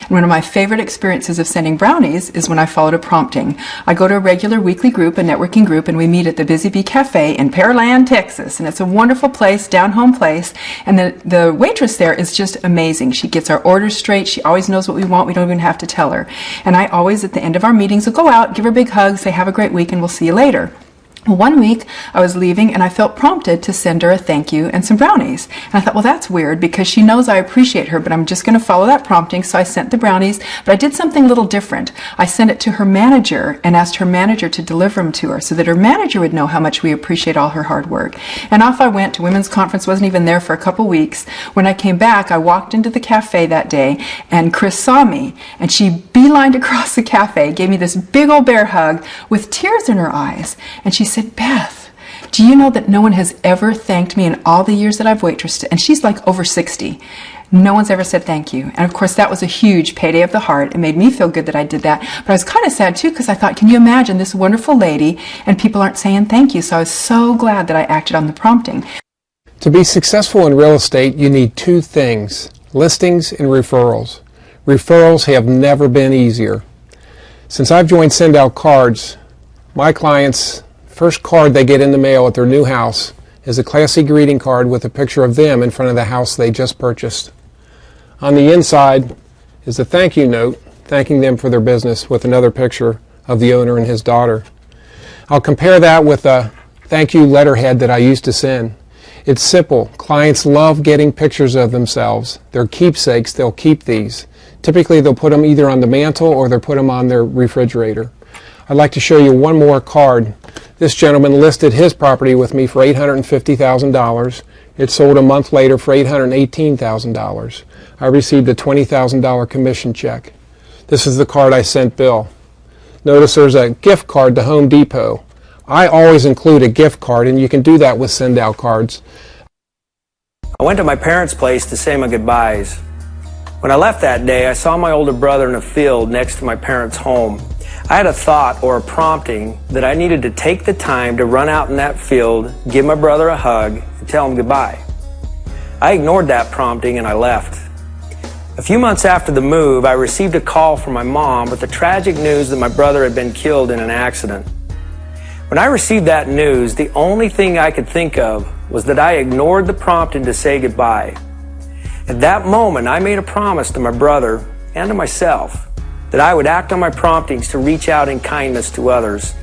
And one of my favorite experiences of sending brownies is when I followed a prompting. I go to a regular weekly group, a networking group, and we meet at the Busy Bee Cafe in Pearland, Texas. And it's a wonderful place, down-home place. And the waitress there is just amazing. She gets our orders straight. She always knows what we want. We don't even have to tell her. And I always, at the end of our meetings, will go out, give her a big hug, say, have a great week, and we'll see you later. Well, one week I was leaving and I felt prompted to send her a thank you and some brownies. And I thought, well, that's weird because she knows I appreciate her, but I'm just going to follow that prompting. So I sent the brownies, but I did something a little different. I sent it to her manager and asked her manager to deliver them to her so that her manager would know how much we appreciate all her hard work. And off I went to women's conference, wasn't even there for a couple weeks. When I came back, I walked into the cafe that day and Chris saw me and she beelined across the cafe, gave me this big old bear hug with tears in her eyes. And she said, Beth, do you know that no one has ever thanked me in all the years that I've waitressed? And she's like over 60. No one's ever said thank you. And of course, that was a huge payday of the heart. It made me feel good that I did that. But I was kind of sad too because I thought, can you imagine this wonderful lady and people aren't saying thank you? So I was so glad that I acted on the prompting. To be successful in real estate, you need two things: listings and referrals. Referrals have never been easier. Since I've joined SendOutCards, my clients' first card they get in the mail at their new house is a classy greeting card with a picture of them in front of the house they just purchased. On the inside is a thank you note thanking them for their business with another picture of the owner and his daughter. I'll compare that with a thank you letterhead that I used to send. It's simple. Clients love getting pictures of themselves. They're keepsakes. They'll keep these. Typically they'll put them either on the mantle or they'll put them on their refrigerator. I'd like to show you one more card. This gentleman listed his property with me for $850,000. It sold a month later for $818,000. I received a $20,000 commission check. This is the card I sent Bill. Notice there's a gift card to Home Depot. I always include a gift card, and you can do that with SendOutCards. I went to my parents' place to say my goodbyes. When I left that day, I saw my older brother in a field next to my parents' home. I had a thought or a prompting that I needed to take the time to run out in that field, give my brother a hug, and tell him goodbye. I ignored that prompting and I left. A few months after the move, I received a call from my mom with the tragic news that my brother had been killed in an accident. When I received that news, the only thing I could think of was that I ignored the prompting to say goodbye. At that moment, I made a promise to my brother and to myself that I would act on my promptings to reach out in kindness to others.